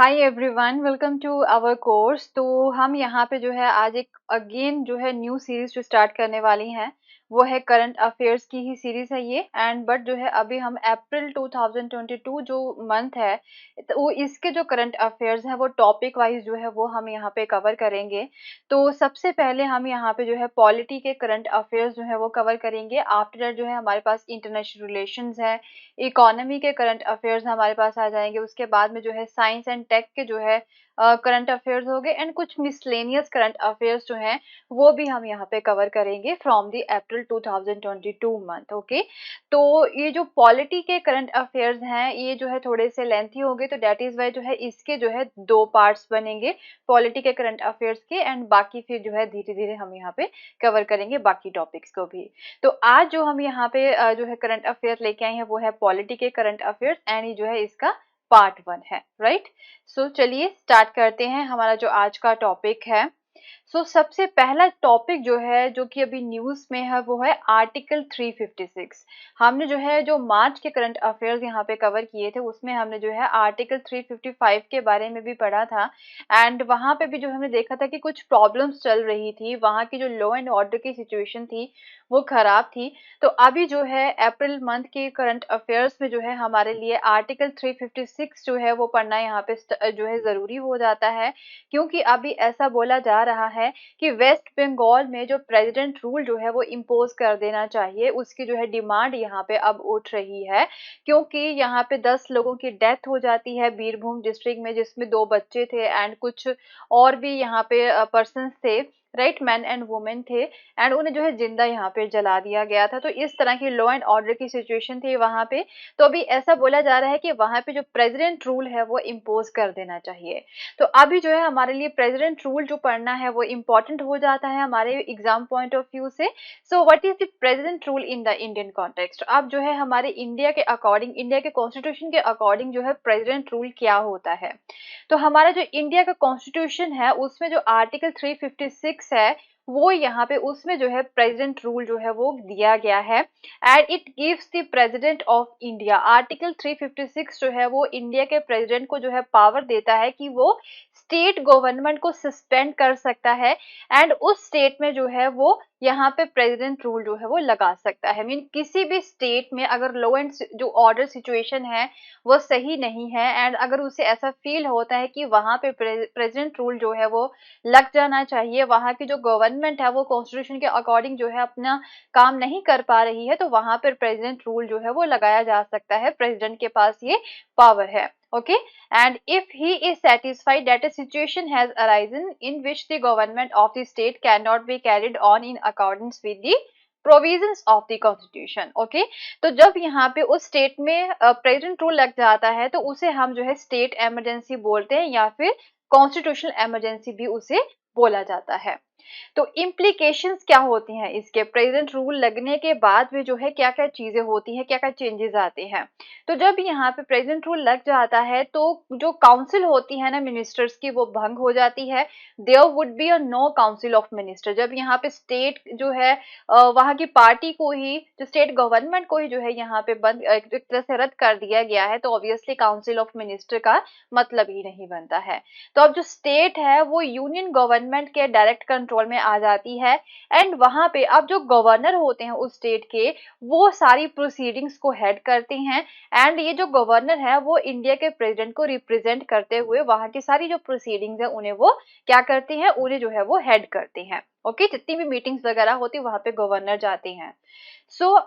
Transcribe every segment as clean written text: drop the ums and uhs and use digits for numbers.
Hi everyone, welcome to our course. तो हम यहाँ पे जो है आज एक अगेन जो है न्यू सीरीज जो स्टार्ट करने वाली हैं, वो है करंट अफेयर्स की ही सीरीज है ये। एंड बट जो है अभी हम अप्रैल 2022 जो मंथ है, तो वो इसके जो करंट अफेयर्स हैं वो टॉपिक वाइज जो है वो हम यहाँ पे कवर करेंगे। तो सबसे पहले हम यहाँ पे जो है पॉलिटी के करंट अफेयर्स जो है वो कवर करेंगे। आफ्टर दैट जो है हमारे पास इंटरनेशनल रिलेशंस है, इकोनॉमी के करंट अफेयर्स हमारे पास आ जाएंगे। उसके बाद में जो है साइंस एंड टेक के जो है करंट अफेयर्स हो गए, एंड कुछ मिसलेनियस करंट अफेयर्स जो हैं वो भी हम यहाँ पे कवर करेंगे from the April 2022 month. Okay, तो ये जो पॉलिटी के करंट अफेयर्स हैं ये जो है थोड़े से लेंथी हो गए, तो दैट इज वाई जो है इसके जो है दो पार्ट्स बनेंगे पॉलिटी के करंट अफेयर्स के, एंड बाकी फिर जो है धीरे धीरे हम यहाँ पे कवर करेंगे बाकी टॉपिक्स को भी। तो आज जो हम यहाँ पे जो है करंट अफेयर लेके आए हैं वो है पॉलिटी के करंट अफेयर्स, एंड ये जो है इसका पार्ट 1 है, राइट। सो चलिए स्टार्ट करते हैं। हमारा जो आज का टॉपिक है, सबसे पहला टॉपिक जो है जो कि अभी न्यूज में है वो है आर्टिकल 356। हमने जो है जो मार्च के करंट अफेयर्स यहाँ पे कवर किए थे उसमें हमने जो है आर्टिकल 355 के बारे में भी पढ़ा था। एंड वहां पे भी जो हमने देखा था कि कुछ प्रॉब्लम्स चल रही थी, वहां की जो लॉ एंड ऑर्डर की सिचुएशन थी वो खराब थी। तो अभी जो है अप्रैल मंथ के करंट अफेयर्स में जो है हमारे लिए आर्टिकल 356 जो है वो पढ़ना यहाँ पे जो है जरूरी हो जाता है, क्योंकि अभी ऐसा बोला जा रहा है कि वेस्ट बंगाल में जो प्रेसिडेंट रूल जो है वो इम्पोज कर देना चाहिए, उसकी जो है डिमांड यहाँ पे अब उठ रही है। क्योंकि यहाँ पे 10 लोगों की डेथ हो जाती है बीरभूम डिस्ट्रिक्ट में, जिसमें 2 बच्चे थे एंड कुछ और भी यहाँ पे पर्सन थे, राइट, मैन एंड वुमेन थे, एंड उन्हें जो है जिंदा यहाँ पे जला दिया गया था। तो इस तरह की लॉ एंड ऑर्डर की सिचुएशन थी वहां पे। तो अभी ऐसा बोला जा रहा है कि वहां पे जो प्रेसिडेंट रूल है वो इम्पोज कर देना चाहिए। तो अभी जो है हमारे लिए प्रेसिडेंट रूल जो पढ़ना है वो इम्पोर्टेंट हो जाता है हमारे एग्जाम पॉइंट ऑफ व्यू से। So what is the president rule in the Indian context. अब जो है हमारे इंडिया के अकॉर्डिंग, इंडिया के कॉन्स्टिट्यूशन के अकॉर्डिंग जो है प्रेसिडेंट रूल क्या होता है। तो हमारा जो इंडिया का कॉन्स्टिट्यूशन है उसमें जो आर्टिकल 356 है वो यहाँ पे उसमें जो है प्रेसिडेंट रूल जो है वो दिया गया है, and it gives the president of India. Article 356 जो है वो इंडिया के प्रेसिडेंट को जो है पावर देता है कि वो स्टेट गवर्नमेंट को सस्पेंड कर सकता है, एंड उस स्टेट में जो है वो यहाँ पे प्रेसिडेंट रूल जो है वो लगा सकता है। मीन किसी भी स्टेट में अगर लॉ एंड जो ऑर्डर सिचुएशन है वो सही नहीं है, एंड अगर उसे ऐसा फील होता है कि वहां पे प्रेसिडेंट रूल जो है वो लग जाना चाहिए, वहां की जो गवर्नमेंट है वो कॉन्स्टिट्यूशन के अकॉर्डिंग जो है अपना काम नहीं कर पा रही है, तो वहां पर प्रेसिडेंट रूल जो है वो लगाया जा सकता है। प्रेसिडेंट के पास ये पावर है। Okay, and if he is satisfied that a situation has arisen in which the government of the state cannot be carried on in accordance with the provisions of the constitution। okay, तो जब यहाँ पे उस state में president rule लग जाता है तो उसे हम जो है स्टेट इमरजेंसी बोलते हैं, या फिर कॉन्स्टिट्यूशनल इमरजेंसी भी उसे बोला जाता है। तो इम्प्लीकेशंस क्या होती हैं इसके, प्रेजेंट रूल लगने के बाद में जो है क्या क्या चीजें होती हैं, क्या क्या चेंजेस आते हैं। तो जब यहाँ पे प्रेजेंट रूल लग जाता है तो जो काउंसिल होती है ना मिनिस्टर्स की, वो भंग हो जाती है। There would be a no council of minister. जब यहाँ पे स्टेट जो है वहाँ की पार्टी को ही, जो स्टेट गवर्नमेंट को ही जो है यहाँ पे बंद एक तरह से रद्द कर दिया गया है, तो ऑब्वियसली काउंसिल ऑफ मिनिस्टर का मतलब ही नहीं बनता है। तो अब जो स्टेट है वो यूनियन गवर्नमेंट के डायरेक्ट कंट्रोल में आ जाती है, एंड वहां पे अब जो गवर्नर होते हैं उस स्टेट के, वो सारी प्रोसीडिंग्स को हेड करते हैं। एंड ये जो गवर्नर है वो इंडिया के प्रेसिडेंट को रिप्रेजेंट करते हुए वहां की सारी जो प्रोसीडिंग्स है उन्हें वो क्या करते हैं, उन्हें जो है वो हेड करते हैं। ओके, जितनी भी मीटिंग्स वगैरह होती है वहां पे गवर्नर जाते हैं।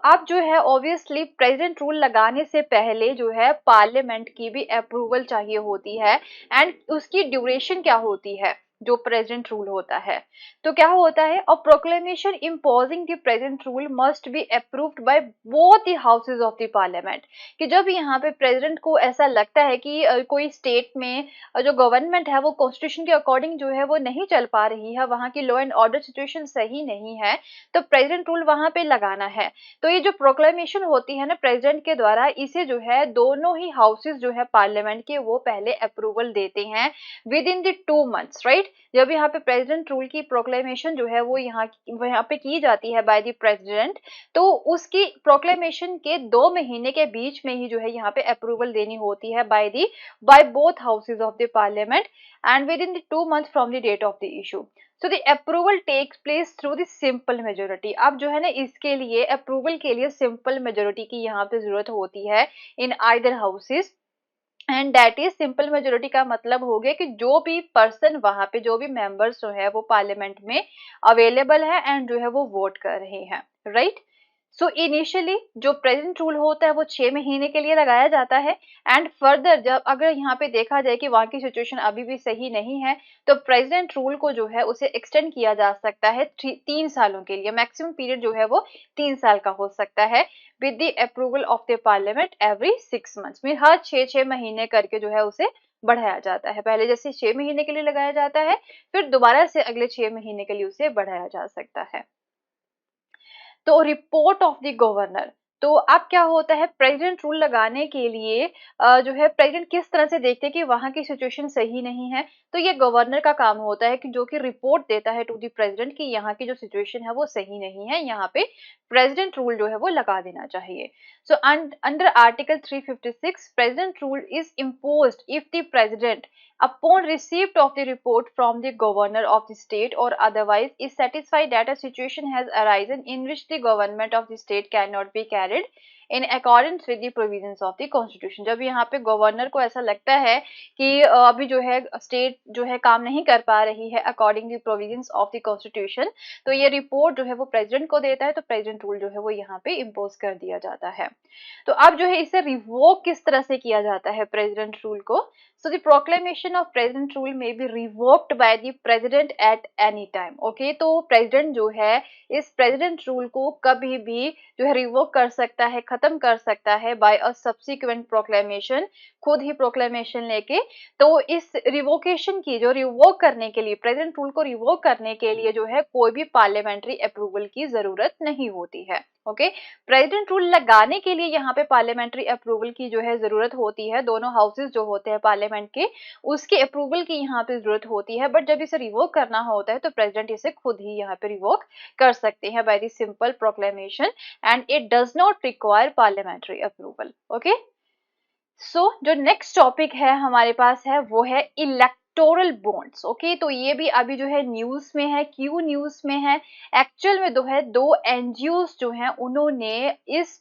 अब जो है ऑब्वियसली प्रेसिडेंट रूल लगाने से पहले जो है पार्लियामेंट की भी अप्रूवल चाहिए होती है, एंड उसकी ड्यूरेशन क्या होती है जो प्रेसिडेंट रूल होता है। तो क्या होता है, a proclamation imposing the president rule must be approved by both the houses of the parliament. कि जब यहाँ पे प्रेसिडेंट को ऐसा लगता है कि कोई स्टेट में जो गवर्नमेंट है वो कॉन्स्टिट्यूशन के अकॉर्डिंग जो है वो नहीं चल पा रही है, वहाँ की लॉ एंड ऑर्डर सिचुएशन सही नहीं है, तो प्रेसिडेंट रूल वहां पे लगाना है। तो ये जो प्रोक्लेमेशन होती है ना प्रेसिडेंट के द्वारा, इसे जो है दोनों ही हाउसेज जो है पार्लियामेंट के वो पहले अप्रूवल देते हैं with in the 2 months, right. जब यहाँ पे प्रेसिडेंट रूल की प्रोक्लेमेशन जो है वो यहाँ पे की जाती है बाय द प्रेसिडेंट, तो उसकी प्रोक्लेमेशन के 2 महीने के बीच में ही जो है यहाँ पे अप्रूवल देनी होती है by both houses of the parliament and within the 2 month from the date of the issue. So the approval takes place through the simple majority. अब जो है ना इसके लिए अप्रूवल के लिए सिंपल मेजोरिटी की यहाँ पे जरूरत होती है in either houses, and that is simple majority का मतलब हो गया कि जो भी पर्सन वहां पे, जो भी मेंबर्स जो है वो पार्लियामेंट में अवेलेबल है एंड जो है वो वोट कर रहे हैं, राइट। सो इनिशियली जो प्रेजेंट रूल होता है वो 6 महीने के लिए लगाया जाता है, एंड फर्दर जब अगर यहाँ पे देखा जाए कि वहां की सिचुएशन अभी भी सही नहीं है, तो प्रेजेंट रूल को जो है उसे एक्सटेंड किया जा सकता है 3 सालों के लिए। मैक्सिमम पीरियड जो है वो 3 साल का हो सकता है with the approval of the parliament every 6 months में। हर 6 महीने करके जो है उसे बढ़ाया जाता है। पहले जैसे 6 महीने के लिए लगाया जाता है, फिर दोबारा से अगले 6 महीने के लिए उसे बढ़ाया जा सकता है। तो रिपोर्ट ऑफ द गवर्नर, तो अब क्या होता है प्रेसिडेंट रूल लगाने के लिए जो है प्रेसिडेंट किस तरह से देखते हैं कि वहां की सिचुएशन सही नहीं है, तो ये गवर्नर का काम होता है कि जो कि रिपोर्ट देता है टू द प्रेसिडेंट कि यहाँ की जो सिचुएशन है वो सही नहीं है, यहाँ पे प्रेसिडेंट रूल जो है वो लगा देना चाहिए। So under article 356 president rule is imposed if the president upon receipt of the report from the governor of the state or otherwise is satisfied that a situation has arisen in which the government of the state cannot be carried in accordance with the provisions of the constitution। जब यहाँ पे governor को ऐसा लगता है कि अभी जो है स्टेट जो है काम नहीं कर पा रही है according the provisions of the constitution, तो ये रिपोर्ट जो है वो प्रेसिडेंट को देता है, तो प्रेसिडेंट रूल जो है वो यहाँ पे इम्पोज कर दिया जाता है। तो अब जो है इसे रिवोक किस तरह से किया जाता है प्रेसिडेंट रूल को। So the proclamation of president rule may be revoked by the president at any time। Okay, तो president जो है इस president rule को कभी भी जो है रिवोक कर सकता है, खत्म कर सकता है by a subsequent proclamation, खुद ही proclamation लेके। तो इस रिवोकेशन की जो रिवोक करने के लिए, president rule को रिवोक करने के लिए जो है कोई भी parliamentary approval की जरूरत नहीं होती है। ओके, प्रेसिडेंट रूल लगाने के लिए यहाँ पे पार्लियामेंट्री अप्रूवल की जो है जरूरत होती है, दोनों हाउसेस जो होते हैं पार्लियामेंट के उसके अप्रूवल की यहाँ पे जरूरत होती है, बट जब इसे रिवोक करना होता है तो प्रेसिडेंट इसे खुद ही यहाँ पे रिवोक कर सकते हैं by the simple proclamation and it does not require parliamentary approval. Okay, so जो नेक्स्ट टॉपिक है हमारे पास है वो है इलेक्टोरल बॉन्ड्स। ओके, तो ये भी अभी जो है न्यूज में है। क्यों न्यूज में है? एक्चुअल में दो एनजीओस जो हैं उन्होंने इस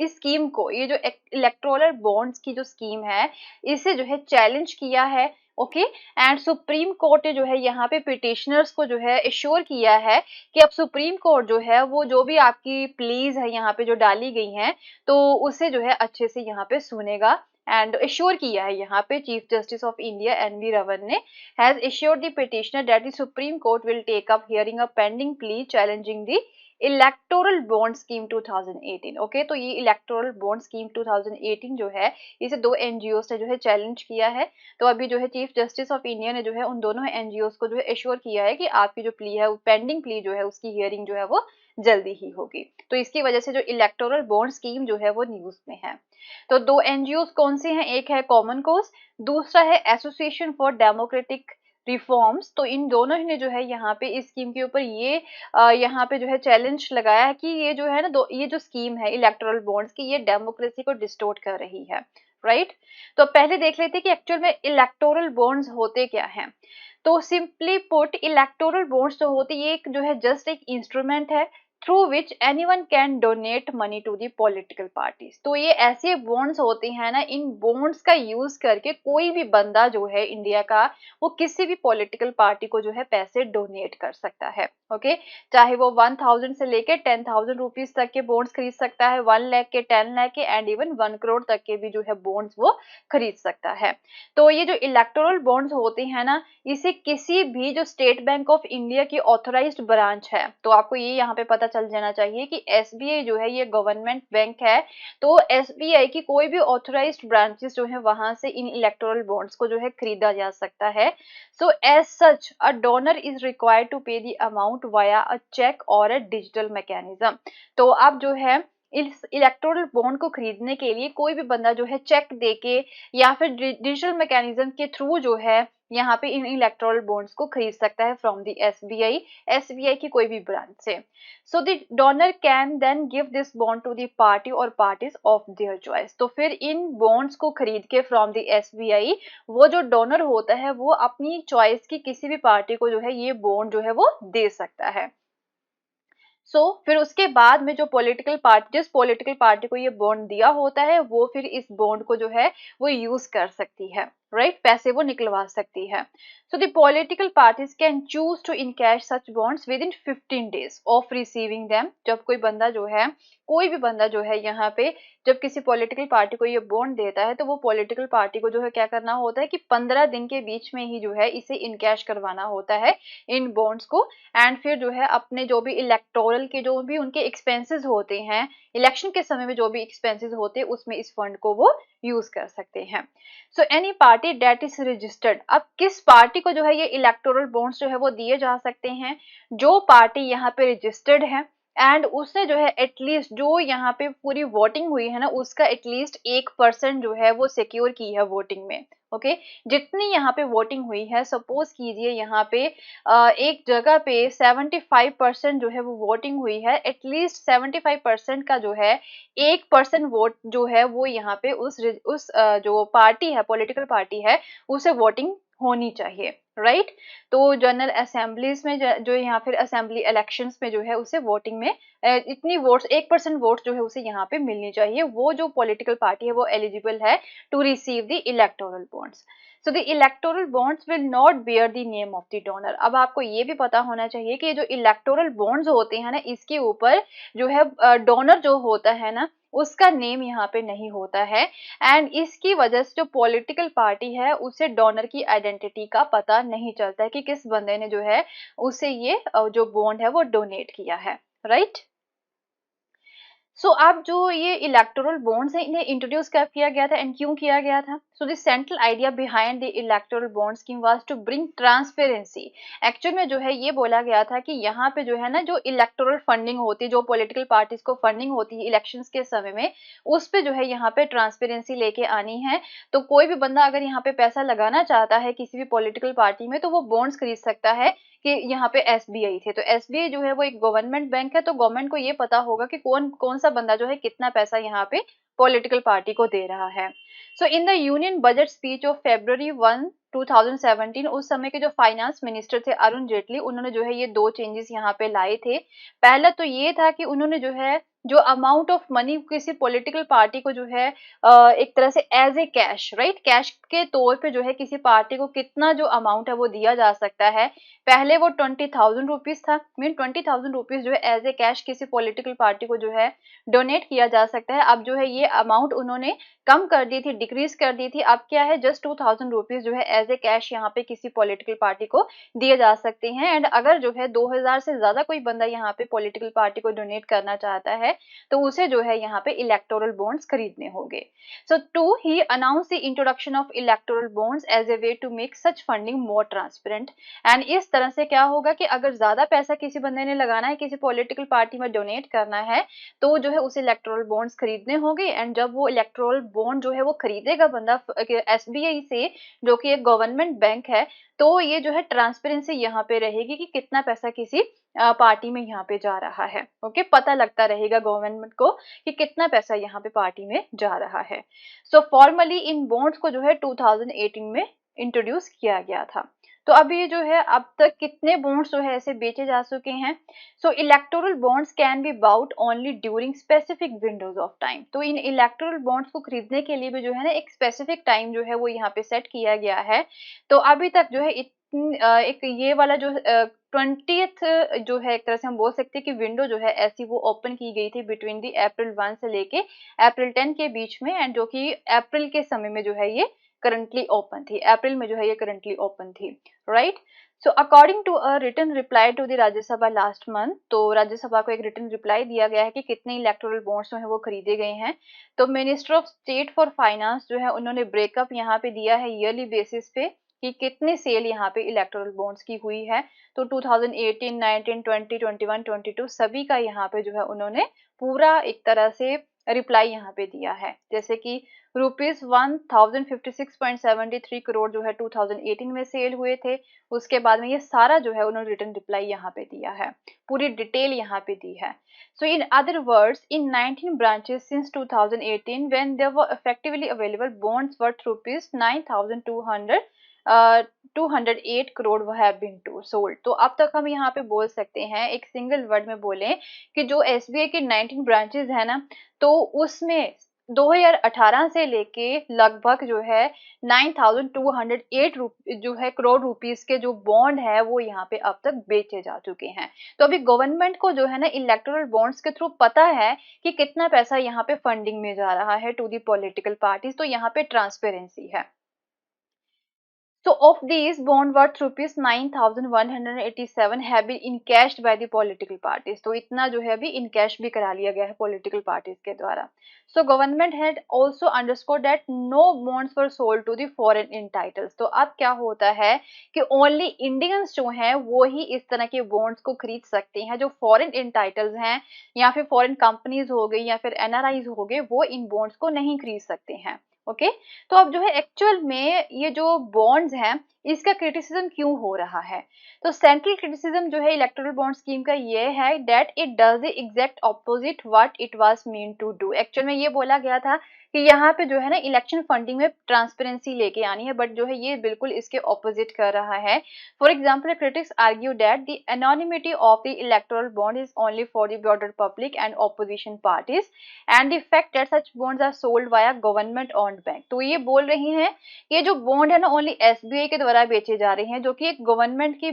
स्कीम को, ये जो इलेक्टोरल बॉन्ड्स की जो स्कीम है इसे जो है चैलेंज किया है। ओके, एंड सुप्रीम कोर्ट ने जो है यहाँ पे पिटिशनर्स को जो है एश्योर किया है कि अब सुप्रीम कोर्ट जो है वो जो भी आपकी प्लीज है यहाँ पे जो डाली गई हैं तो उसे जो है अच्छे से यहाँ पे सुनेगा। एंड एश्योर किया है यहाँ पे Chief Justice of India NV Raman ने has assured the petitioner that the Supreme Court will take up hearing a pending plea challenging the electoral bond scheme 2018। Okay, तो ये इलेक्टोरल बॉन्ड स्कीम 2018 जो है इसे दो एनजीओस ने जो है चैलेंज किया है। तो अभी जो है चीफ जस्टिस ऑफ इंडिया ने जो है उन दोनों एनजीओस को जो है एश्योर किया है कि आपकी जो प्ली है, पेंडिंग प्ली जो है उसकी हियरिंग जो है वो जल्दी ही होगी। तो इसकी वजह से जो इलेक्टोरल बॉन्ड स्कीम जो है वो न्यूज में है। तो दो एनजीओस कौन से हैं? एक है कॉमन कोज, दूसरा है एसोसिएशन फॉर डेमोक्रेटिक रिफॉर्म्स। तो इन दोनों ही ने जो है यहाँ पे इस स्कीम के ऊपर ये यहाँ पे जो है चैलेंज लगाया है कि ये जो है ना ये जो स्कीम है इलेक्टोरल बॉन्ड्स की, ये डेमोक्रेसी को डिस्टोर्ट कर रही है, राइट। तो पहले देख लेते हैं कि एक्चुअल में इलेक्टोरल बॉन्ड्स होते क्या हैं। तो सिंपली पुट इलेक्टोरल बॉन्ड्स जो होते ये एक जो है जस्ट एक इंस्ट्रूमेंट है through which anyone can donate money to the political parties. तो ये ऐसे बॉन्ड्स होते हैं ना, इन बॉन्ड्स का यूज करके कोई भी बंदा जो है इंडिया का वो किसी भी पॉलिटिकल पार्टी को जो है पैसे डोनेट कर सकता है। ओके, चाहे वो 1000 से लेके 10,000 रुपीज तक के बॉन्ड्स खरीद सकता है, 1 लाख के, 10 लाख के एंड इवन 1 करोड़ तक के भी जो है बॉन्ड्स वो खरीद सकता है। तो ये जो इलेक्टोरल बॉन्ड्स होते हैं ना, इसे किसी भी जो स्टेट बैंक ऑफ इंडिया की ऑथराइज्ड ब्रांच है, तो आपको ये यहाँ पे पता चल जाना चाहिए कि एसबीआई जो है ये गवर्नमेंट बैंक है, तो एसबीआई की कोई भी ऑथराइज्ड ब्रांचेस जो है वहां से इन इलेक्टोरल बॉन्ड्स को जो है खरीदा जा सकता है। So as such a donor is required to pay the amount via a cheque और अ डिजिटल मैकेनिज्म। तो अब जो है इस इलेक्टोरल बॉन्ड को खरीदने के लिए कोई भी बंदा जो है चेक देके या फिर डिजिटल मैकेनिज्म के थ्रू जो है यहाँ पे इन इलेक्टोरल बॉन्ड्स को खरीद सकता है फ्रॉम द एसबीआई की कोई भी ब्रांच से। So the donor can then give this bond to the party or parties of their choice. तो फिर इन बॉन्ड्स को खरीद के फ्रॉम द एसबीआई वो जो डोनर होता है वो अपनी चॉइस की किसी भी पार्टी को जो है ये बॉन्ड जो है वो दे सकता है। फिर उसके बाद में जो पॉलिटिकल पार्टी, जिस पॉलिटिकल पार्टी को ये बॉन्ड दिया होता है वो फिर इस बॉन्ड को जो है वो यूज कर सकती है, राइट, पैसे वो निकलवा सकती है। So the political parties can choose to encash such bonds within 15 days of receiving them. जब कोई बंदा जो है, कोई भी बंदा जो है यहाँ पे जब किसी पॉलिटिकल पार्टी को ये बॉन्ड देता है तो वो पॉलिटिकल पार्टी को जो है क्या करना होता है कि 15 दिन के बीच में ही जो है इसे इनकैश करवाना होता है इन बॉन्ड्स को। एंड फिर जो है अपने जो भी इलेक्टोरल के जो भी उनके एक्सपेंसेस होते हैं, इलेक्शन के समय में जो भी एक्सपेंसेस होते हैं उसमें इस फंड को वो यूज कर सकते हैं। So any party that is registered, अब किस पार्टी को जो है ये इलेक्टोरल बॉन्ड्स जो है वो दिए जा सकते हैं? जो पार्टी यहाँ पे रजिस्टर्ड है एंड उसने जो है एटलीस्ट जो यहाँ पे पूरी वोटिंग हुई है ना उसका एटलीस्ट 1% जो है वो सिक्योर की है वोटिंग में। ओके, जितनी यहाँ पे वोटिंग हुई है, सपोज कीजिए यहाँ पे एक जगह पे 75% जो है वो वोटिंग हुई है, एटलीस्ट 75% का जो है 1% वोट जो है वो यहाँ पे उस जो पार्टी है, पॉलिटिकल पार्टी है, उसे वोटिंग होनी चाहिए, राइट। तो जनरल असेंबलीज में जो यहाँ फिर असेंबली इलेक्शंस में जो है उसे वोटिंग में इतनी वोट्स 1% वोट जो है उसे यहाँ पे मिलनी चाहिए, वो जो पॉलिटिकल पार्टी है वो एलिजिबल है to receive the electoral bonds. So the electoral bonds will not bear the name of the donor. अब आपको ये भी पता होना चाहिए कि जो इलेक्टोरल बॉन्ड्स होते हैं ना इसके ऊपर जो है डोनर जो होता है ना उसका नेम यहाँ पे नहीं होता है। एंड इसकी वजह से जो पॉलिटिकल पार्टी है उसे डोनर की आइडेंटिटी का पता नहीं चलता है कि किस बंदे ने जो है उसे ये जो बॉन्ड है वो डोनेट किया है, राइट। सो अब जो ये इलेक्टोरल बॉन्ड्स हैं इन्हें इंट्रोड्यूस कब किया गया था एंड क्यों किया गया था? So the central idea behind the electoral bond scheme was to bring transparency. Actual में जो है ये बोला गया था कि यहाँ पे जो है ना जो इलेक्टोरल फंडिंग होती है, जो पॉलिटिकल पार्टीज को फंडिंग होती है इलेक्शंस के समय में, उस पे जो है यहाँ पे ट्रांसपेरेंसी लेके आनी है। तो कोई भी बंदा अगर यहाँ पे पैसा लगाना चाहता है किसी भी पॉलिटिकल पार्टी में तो वो बॉन्ड्स खरीद सकता है कि यहाँ पे एसबीआई थे। तो एसबीआई जो है वो एक गवर्नमेंट बैंक है, तो गवर्नमेंट को ये पता होगा कि कौन कौन सा बंदा जो है कितना पैसा यहाँ पे पॉलिटिकल पार्टी को दे रहा है। So in the union budget speech of February 1 2017 उस समय के जो फाइनेंस मिनिस्टर थे अरुण जेटली, उन्होंने जो है ये दो चेंजेस यहाँ पे लाए थे। पहला तो ये था कि उन्होंने जो है जो अमाउंट ऑफ मनी किसी पॉलिटिकल पार्टी को जो है एक तरह से as a cash, right, cash के तौर पे जो है किसी पार्टी को कितना जो अमाउंट है वो दिया जा सकता है। पहले वो 20,000 रुपीज था, मीन 20,000 रुपीज जो है एज ए कैश किसी पॉलिटिकल पार्टी को जो है डोनेट किया जा सकता है। अब जो है ये अमाउंट उन्होंने कम कर दी थी, डिक्रीज कर दी थी। अब क्या है, जस्ट 2,000 रुपीज जो है एज ए कैश यहाँ पे किसी पॉलिटिकल पार्टी को दिए जा सकते हैं। एंड अगर जो है 2,000 से ज्यादा कोई बंदा यहाँ पे पॉलिटिकल पार्टी को डोनेट करना चाहता है तो उसे जो है यहाँ पे इलेक्टोरल बॉन्ड्स खरीदने होंगे। So to he announce the introduction of electoral bonds as a way to make such funding more transparent. And इस तरह से क्या होगा कि अगर ज्यादा पैसा किसी बंदे ने लगाना है, किसी पॉलिटिकल पार्टी में डोनेट करना है, तो जो है उसे इलेक्टोरल बॉन्ड्स खरीदने होंगे। एंड जब वो इलेक्टोरल बॉन्ड जो है वो खरीदेगा बंदा एसबीआई से, जो कि एक गवर्नमेंट बैंक है, तो ये जो है ट्रांसपेरेंसी यहाँ पे रहेगी कि कितना पैसा किसी पार्टी में यहाँ पे जा रहा है। ओके, पता लगता रहेगा गवर्नमेंट को कि कितना पैसा यहाँ पे पार्टी में जा रहा है। सो फॉर्मली इन बॉन्ड्स को जो है 2018 में इंट्रोड्यूस किया गया था। तो अब ये जो है अब तक कितने बॉन्ड्स जो है ऐसे बेचे जा चुके हैं? So electoral bonds can be bought only during specific windows of time. तो इन इलेक्टोरल बॉन्ड्स को खरीदने के लिए भी जो है ना एक स्पेसिफिक टाइम जो है वो यहाँ पे सेट किया गया है। तो अभी तक जो है एक ये वाला जो 20th जो है एक तरह से हम बोल सकते हैं कि विंडो जो है ऐसी वो ओपन की गई थी बिटवीन दी April 1 से लेके April 10 के बीच में। एंड जो कि अप्रैल के समय में जो है ये करंटली ओपन थी, अप्रैल में जो है ये करंटली ओपन थी, right. So according to a written reply to the Rajya Sabha last month, तो राज्यसभा को एक रिटन रिप्लाई दिया गया है कि कितने इलेक्टोरल बॉन्ड्स जो है वो खरीदे गए हैं। तो minister of state for finance जो है उन्होंने ब्रेकअप यहाँ पे दिया है ईयरली बेसिस पे कि कितनी सेल यहाँ पे इलेक्टोरल बॉन्ड्स की हुई है। तो 2018, 19, 20, 21, 22 सभी का यहाँ पे जो है उन्होंने पूरा एक तरह से रिप्लाई यहाँ पे दिया है, जैसे कि ₹1056.73 करोड़ जो है 2018 में सेल हुए थे। उसके बाद में ये सारा जो है उन्होंने रिटर्न रिप्लाई यहाँ पे दिया है, पूरी डिटेल यहाँ पे दी है। So in other words, in 19 branches since 2018, when there were effectively available bonds worth rupees 9,200 208 crore वो हैव बीन टू सोल्ड। तो अब तक हम यहाँ पे बोल सकते हैं, एक सिंगल वर्ड में बोलें कि जो एसबीआई के 19 ब्रांचेस है ना, तो उसमें 2018 से लेके लगभग जो है 9,208 जो है करोड़ रुपीस के जो बॉन्ड है वो यहाँ पे अब तक बेचे जा चुके हैं। तो अभी गवर्नमेंट को जो है ना इलेक्टोरल बॉन्ड्स के थ्रू पता है कि कितना पैसा यहाँ पे फंडिंग में जा रहा है टू दी पॉलिटिकल पार्टीज, तो यहाँ पे ट्रांसपेरेंसी है। So of these bond worth rupees 9,187 have been encashed by the political parties. तो इतना जो है अभी इनकैश भी करा लिया गया है पॉलिटिकल पार्टीज के द्वारा। So government had also underscored that no bonds were sold to the foreign entitles. तो अब क्या होता है कि ओनली इंडियंस जो हैं वो ही इस तरह के बॉन्ड्स को खरीद सकते हैं, जो फॉरेन इंटाइटल्स हैं या फिर फॉरेन कंपनीज हो गई या फिर एनआरआईज हो गए, वो इन बॉन्ड्स को नहीं खरीद सकते हैं। ओके तो अब जो है एक्चुअल में ये जो बॉन्ड्स हैं इसका क्रिटिसिज्म क्यों हो रहा है, तो सेंट्रल क्रिटिसिज्म जो है इलेक्टोरल बॉन्ड स्कीम का ये है that it does the exact opposite what it was mean to do. Actual में ये बोला गया था कि यहाँ पे जो है ना इलेक्शन फंडिंग में ट्रांसपेरेंसी लेके आनी है, बट जो है ये बिल्कुल इसके ऑपोजिट कर रहा है। For example critics argue that the anonymity of the electoral bond is only for the broader public and opposition parties and the fact that such bonds are sold via government owned bank. तो ये बोल रही हैं ये जो bond है ना only SBI के द्वारा बेचे जा रहे हैं, जो कि एक गवर्नमेंट की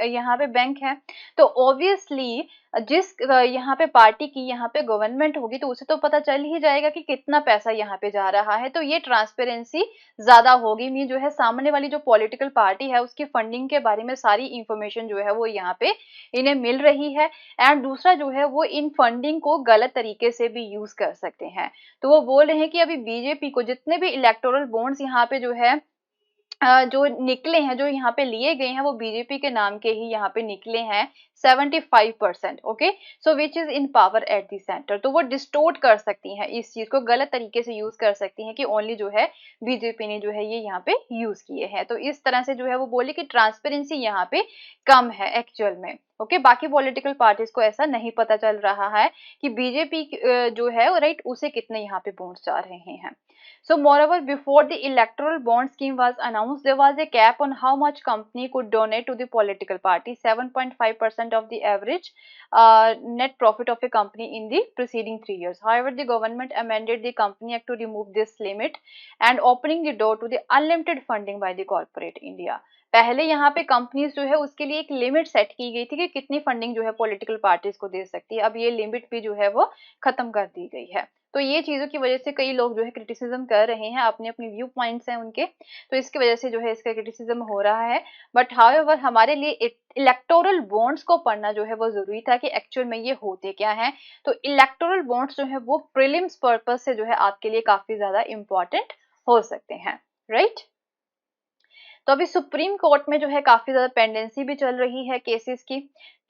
यहाँ पे बैंक है। तो ऑब्वियसली जिस यहाँ पे पार्टी की यहाँ पे गवर्नमेंट होगी तो उसे तो पता चल ही जाएगा कि कितना पैसा यहाँ पे जा रहा है, तो ये ट्रांसपेरेंसी ज्यादा होगी। मीन जो है सामने वाली जो पॉलिटिकल पार्टी है उसकी फंडिंग के बारे में सारी इंफॉर्मेशन जो है वो यहाँ पे इन्हें मिल रही है, एंड दूसरा जो है वो इन फंडिंग को गलत तरीके से भी यूज कर सकते हैं। तो वो बोल रहे हैं कि अभी बीजेपी को जितने भी इलेक्टोरल बॉन्ड्स यहाँ पे जो है जो निकले हैं, जो यहाँ पे लिए गए हैं वो बीजेपी के नाम के ही यहाँ पे निकले हैं 75%। Okay so which is in power at the centre. तो वो डिस्टोर्ट कर सकती हैं, इस चीज को गलत तरीके से यूज कर सकती हैं कि ओनली जो है बीजेपी ने जो है ये यहाँ पे यूज किए हैं। तो इस तरह से जो है वो बोले कि ट्रांसपेरेंसी यहाँ पे कम है एक्चुअल में। ओके बाकी पॉलिटिकल पार्टीज को ऐसा नहीं पता चल रहा है कि बीजेपी जो है राइट उसे कितने यहाँ पे वोट्स जा रहे हैं। So moreover, before the electoral bond scheme was announced, there was a cap on how much company could donate to the political party, 7.5% of the average net profit of a company in the preceding 3 years. However, the government amended the Company Act to remove this limit and opening the door to the unlimited funding by the corporate India. पहले यहाँ पे companies जो है उसके लिए एक limit set की गई थी कि कितनी फंडिंग जो है पॉलिटिकल पार्टीज को दे सकती है, अब ये लिमिट भी जो है वो खत्म कर दी गई है। तो ये चीजों की वजह से कई लोग जो है क्रिटिसिज्म कर रहे हैं, अपने अपने व्यू पॉइंट्स हैं उनके, तो इसकी वजह से जो है इसका क्रिटिसिज्म हो रहा है। बट हाउएवर हमारे लिए इलेक्टोरल बॉन्ड्स को पढ़ना जो है वो जरूरी था कि एक्चुअल में ये होते क्या है। तो इलेक्टोरल बॉन्ड्स जो है वो प्रीलिम्स पर्पज से जो है आपके लिए काफी ज्यादा इंपॉर्टेंट हो सकते हैं, राइट। तो अभी सुप्रीम कोर्ट में जो है काफी ज्यादा पेंडेंसी भी चल रही है केसेस की।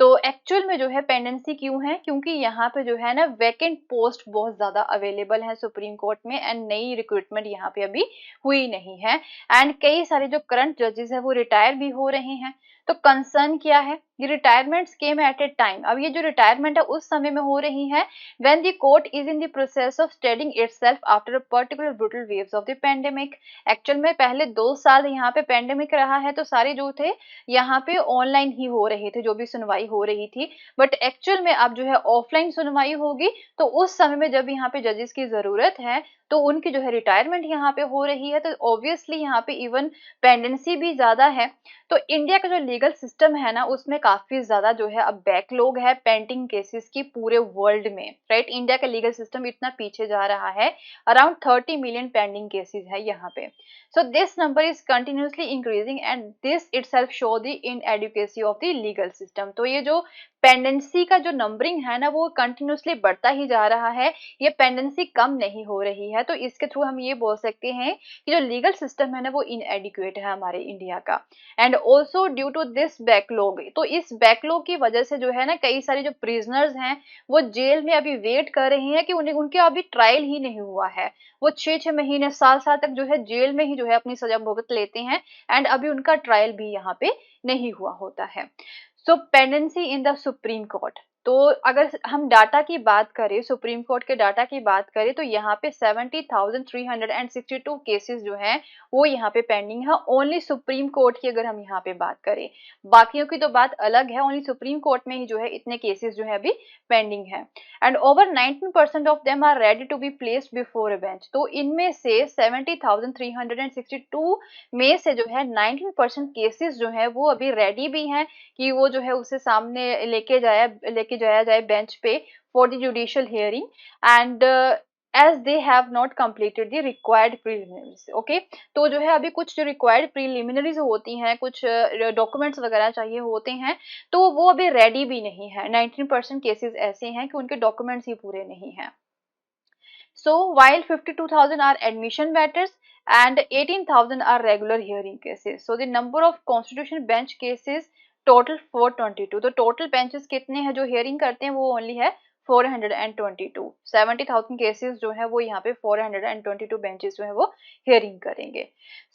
तो एक्चुअल में जो है पेंडेंसी क्यों है, क्योंकि यहाँ पे जो है ना वैकेंट पोस्ट बहुत ज्यादा अवेलेबल है सुप्रीम कोर्ट में, एंड नई रिक्रूटमेंट यहाँ पे अभी हुई नहीं है, एंड कई सारे जो करंट जजेस है वो रिटायर भी हो रहे हैं। तो कंसर्न क्या है, ये retirement came at A time, अब ये जो रिटायरमेंट है उस समय में हो रही है when the court is in the process of studying itself after a particular brutal waves of the pandemic. Actual में पहले 2 साल यहाँ पे पेंडेमिक रहा है तो सारे जो थे यहाँ पे ऑनलाइन ही हो रहे थे, जो भी सुनवाई हो रही थी, बट एक्चुअल में अब जो है ऑफलाइन सुनवाई होगी। तो उस समय में जब यहाँ पे जजेस की जरूरत है तो उनकी जो है रिटायरमेंट यहाँ पे हो रही है, तो ऑब्वियसली यहाँ पे इवन पेंडेंसी भी ज्यादा है। तो इंडिया का जो लीगल सिस्टम है ना उसमें काफी ज्यादा जो है अब बैकलॉग है पेंडिंग केसेस की पूरे वर्ल्ड में, राइट। इंडिया का लीगल सिस्टम इतना पीछे जा रहा है, अराउंड 30 मिलियन पेंडिंग केसेस है यहाँ पे। So this number is continuously increasing and this itself show the inadequacy of the legal system। तो ये जो पेंडेंसी का जो नंबरिंग है ना वो कंटिन्यूसली बढ़ता ही जा रहा है, ये पेंडेंसी कम नहीं हो रही है। है, तो इसके थ्रू हम ये बोल सकते हैं कि जो लीगल सिस्टम है ना वो इनएडिक्वेट है हमारे इंडिया का। And also due to this backlog, तो इस बैकलॉग की वजह से जो है ना कई सारे जो प्रिजनर्स हैं वो जेल में अभी वेट कर रहे हैं कि उन्हें उनके अभी ट्रायल ही नहीं हुआ है। वो 6-6 महीने, साल-साल तक जो है जेल में ही जो है अपनी सजा भुगत लेते हैं एंड अभी उनका ट्रायल भी यहाँ पे नहीं हुआ होता है। So pendency in the Supreme Court, तो अगर हम डाटा की बात करें, सुप्रीम कोर्ट के डाटा की बात करें, तो यहाँ पे 70,362 केसेस जो हैं वो यहाँ पे पेंडिंग है, ओनली सुप्रीम कोर्ट की अगर हम यहाँ पे बात करें। बाकियों की तो बात अलग है, ओनली सुप्रीम कोर्ट में ही जो है इतने केसेस जो है अभी पेंडिंग है। And over 19% of them are ready to be placed before a bench, तो इनमें से 70,362 में से जो है 19% केसेस जो है वो अभी रेडी भी हैं कि वो जो है उसे सामने लेके जाया जाए बेंच पे for the judicial hearing, and as they have not completed the required preliminaries. Okay, तो जो है अभी कुछ जो रिक्वायर्ड प्रिलिमिनरीज होती हैं, कुछ डॉक्यूमेंट्स वगैरह चाहिए होते हैं, तो वो अभी रेडी भी नहीं है। 19% केसेस ऐसे हैं कि उनके डॉक्यूमेंट्स ही पूरे नहीं हैं। So while 52,000 are admission matters and 18,000 are regular hearing cases. So the number of constitution bench cases total 422. तो total benches कितने हैं जो hearing करते हैं, वो only है 422। 70,000 cases जो है वो यहाँ पे 422 benches जो है वो hearing करेंगे।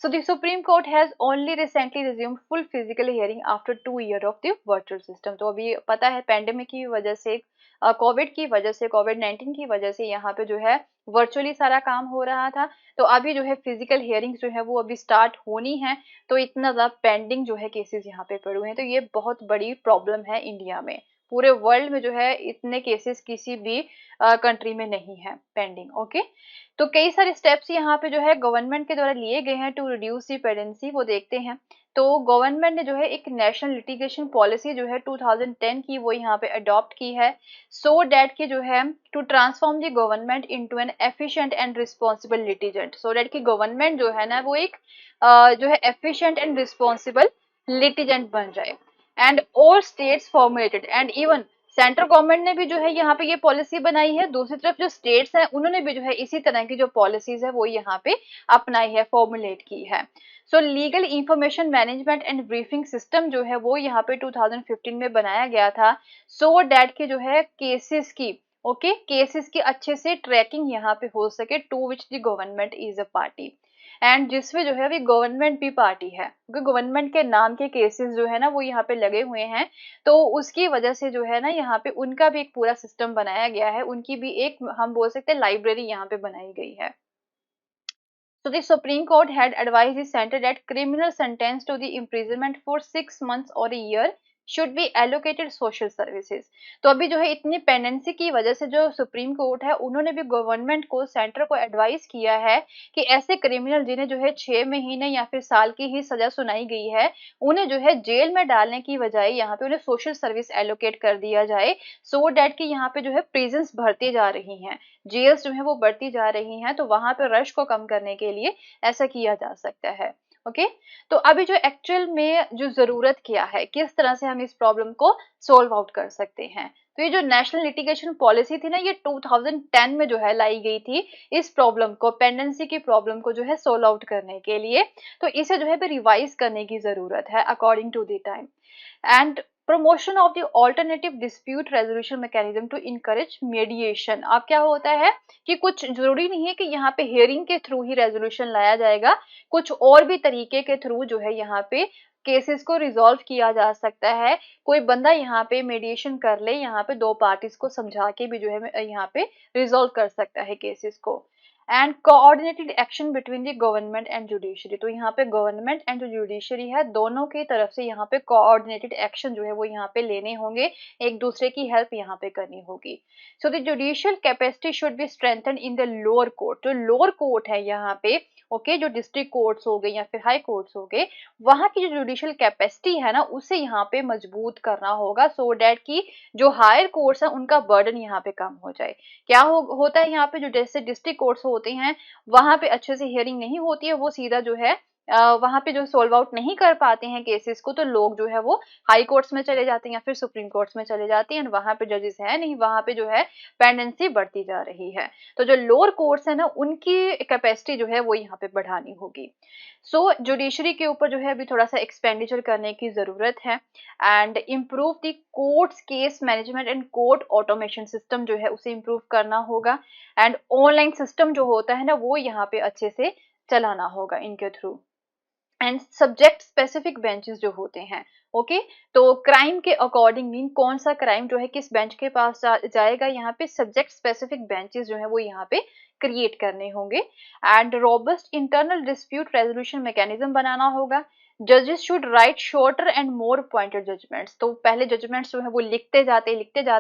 So the Supreme Court has only recently resumed full physical hearing after 2 years of the virtual system। तो अभी पता है pandemic की वजह से, कोविड की वजह से, कोविड-19 की वजह से यहाँ पे जो है वर्चुअली सारा काम हो रहा था, तो अभी जो है फिजिकल हियरिंग्स जो है वो अभी स्टार्ट होनी है, तो इतना ज़्यादा पेंडिंग जो है केसेस यहाँ पे पड़े हुए हैं, तो ये बहुत बड़ी प्रॉब्लम है इंडिया में। पूरे वर्ल्ड में जो है इतने केसेस किसी भी कंट्री में नहीं है पेंडिंग। ओके, तो कई सारे स्टेप्स यहाँ पे जो है गवर्नमेंट के द्वारा लिए गए हैं टू रिड्यूस दी पेंडेंसी, वो देखते हैं। तो गवर्नमेंट ने जो है एक नेशनल लिटिगेशन पॉलिसी जो है 2010 की वो यहाँ पे अडॉप्ट की है, सो डैट की जो है to transform the government into an efficient and responsible litigant, so that की गवर्नमेंट जो है ना वो एक जो है एफिशिएंट एंड रिस्पॉन्सिबल लिटिगेंट बन जाए। And all states formulated, and even central government ने भी जो है यहाँ पे ये पॉलिसी बनाई है, दूसरी तरफ जो स्टेट्स हैं उन्होंने भी जो है इसी तरह की जो पॉलिसीज है वो यहाँ पे अपनाई है, फॉर्मुलेट की है। सो legal information management and briefing system जो है वो यहाँ पे 2015 में बनाया गया था, सो डैट के जो है केसेस की, ओके, केसेस की अच्छे से ट्रैकिंग यहाँ पे हो सके, to which the government is a party, and जिसमें जो है अभी गवर्नमेंट भी पार्टी है, क्योंकि गवर्नमेंट के नाम के केसेस जो है ना वो यहाँ पे लगे हुए हैं, तो उसकी वजह से जो है ना यहाँ पे उनका भी एक पूरा सिस्टम बनाया गया है, उनकी भी एक हम बोल सकते हैं लाइब्रेरी यहाँ पे बनाई गई है। So the Supreme Court had advised the center that criminal sentenced to the imprisonment for 6 months or a year should be allocated social services। तो अभी जो है इतनी पेंडेंसी की वजह से जो सुप्रीम कोर्ट है उन्होंने भी गवर्नमेंट को, सेंटर को एडवाइस किया है कि ऐसे क्रिमिनल जिन्हें जो है 6 महीने या फिर साल की ही सजा सुनाई गई है, उन्हें जो है जेल में डालने की बजाय यहाँ पे उन्हें सोशल सर्विस एलोकेट कर दिया जाए, सो डैट कि यहाँ पे जो है प्रिजन्स भरती जा रही हैं, जेल्स जो है वो बढ़ती जा रही हैं, तो वहां पे रश को कम करने के लिए ऐसा किया जा सकता है। ओके, तो अभी जो एक्चुअल में जो जरूरत क्या है, किस तरह से हम इस प्रॉब्लम को सोल्व आउट कर सकते हैं, तो ये जो नेशनल लिटिगेशन पॉलिसी थी ना ये 2010 में जो है लाई गई थी, इस प्रॉब्लम को, पेंडेंसी की प्रॉब्लम को जो है सोल्व आउट करने के लिए, तो इसे जो है रिवाइज करने की जरूरत है according to the time. And promotion of the alternative dispute resolution mechanism to encourage mediation. अब क्या होता है कि कुछ जरूरी नहीं है कि यहाँ पे हियरिंग के थ्रू ही रेजोल्यूशन लाया जाएगा, कुछ और भी तरीके के थ्रू जो है यहाँ पे केसेस को रिजॉल्व किया जा सकता है। कोई बंदा यहाँ पे मीडिएशन कर ले, यहाँ पे दो पार्टीज को समझा के भी जो है यहाँ पे रिजॉल्व कर सकता है केसेस को। And coordinated action between the government and judiciary, तो यहाँ पे गवर्नमेंट एंड जो जुडिशरी है दोनों की तरफ से यहाँ पे कोऑर्डिनेटेड एक्शन जो है वो यहाँ पे लेने होंगे, एक दूसरे की हेल्प यहाँ पे करनी होगी। So the judicial capacity should be strengthen in the lower court, जो लोअर कोर्ट है यहाँ पे, ओके, जो डिस्ट्रिक्ट कोर्ट्स हो गए या फिर हाई कोर्ट्स हो गए, वहां की जो जुडिशियल कैपेसिटी है ना उसे यहाँ पे मजबूत करना होगा, सो डैट की जो हायर कोर्ट्स है उनका बर्डन यहाँ पे कम हो जाए। क्या होता है यहाँ पे जो जैसे डिस्ट्रिक्ट कोर्ट्स होते हैं वहां पे अच्छे से हियरिंग नहीं होती है, वो सीधा जो है वहाँ पे जो सॉल्व आउट नहीं कर पाते हैं केसेस को, तो लोग जो है वो हाई कोर्ट्स में चले जाते हैं या फिर सुप्रीम कोर्ट्स में चले जाते हैं, एंड वहाँ पे जजेस है नहीं, वहाँ पे जो है पेंडेंसी बढ़ती जा रही है। तो जो लोअर कोर्ट्स है ना, उनकी कैपेसिटी जो है वो यहाँ पे बढ़ानी होगी। सो जुडिशरी के ऊपर जो है अभी थोड़ा सा एक्सपेंडिचर करने की जरूरत है, and improve the courts case management and court automation system जो है उसे इम्प्रूव करना होगा, एंड ऑनलाइन सिस्टम जो होता है ना वो यहाँ पे अच्छे से चलाना होगा इनके through, and subject specific benches जो होते हैं। ओके, तो क्राइम के अकॉर्डिंग मीन कौन सा क्राइम जो है किस बेंच के पास जाएगा, यहाँ पे सब्जेक्ट स्पेसिफिक बेंचेस जो है वो यहाँ पे क्रिएट करने होंगे, and robust internal dispute resolution mechanism बनाना होगा। जजेस should write shorter and more pointed judgments, तो पहले जजमेंट्स जो है वो लिखते जाते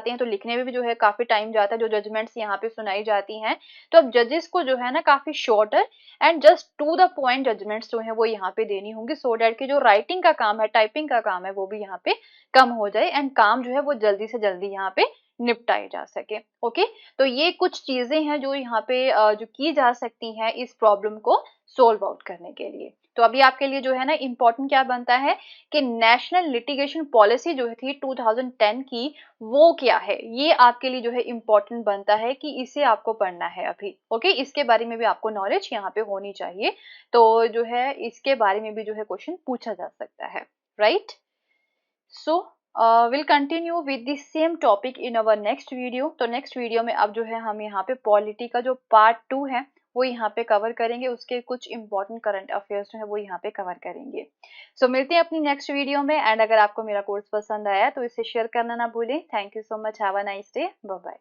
हैं, तो लिखने में भी जो है काफी टाइम जाता है जो जजमेंट्स यहाँ पे सुनाई जाती हैं। तो अब जजेस को जो है ना काफी shorter and just to the point judgments जो है वो यहाँ पे देनी होंगी, सो डैट की जो राइटिंग का काम है, टाइपिंग का काम है, वो भी यहाँ पे कम हो जाए, एंड काम जो है वो जल्दी से जल्दी यहाँ पे निपटाए जा सके। ओके, तो ये कुछ चीजें हैं जो यहाँ पे जो की जा सकती हैं इस प्रॉब्लम को सोल्व आउट करने के लिए। तो अभी आपके लिए जो है ना इम्पोर्टेंट क्या बनता है कि नेशनल लिटिगेशन पॉलिसी जो थी 2010 की, वो क्या है, ये आपके लिए जो है इम्पोर्टेंट बनता है कि इसे आपको पढ़ना है अभी। ओके, इसके बारे में भी आपको नॉलेज यहाँ पे होनी चाहिए, तो जो है इसके बारे में भी जो है क्वेश्चन पूछा जा सकता है, right. So will continue with the same topic in our next video. तो नेक्स्ट वीडियो में अब जो है हम यहाँ पे पॉलिटी का जो पार्ट 2 है वो यहाँ पे कवर करेंगे, उसके कुछ इंपॉर्टेंट करंट अफेयर्स जो है वो यहाँ पे कवर करेंगे। सो मिलते हैं अपनी नेक्स्ट वीडियो में, एंड अगर आपको मेरा कोर्स पसंद आया तो इसे शेयर करना ना भूलें। Thank you so much, have a nice day, bye bye.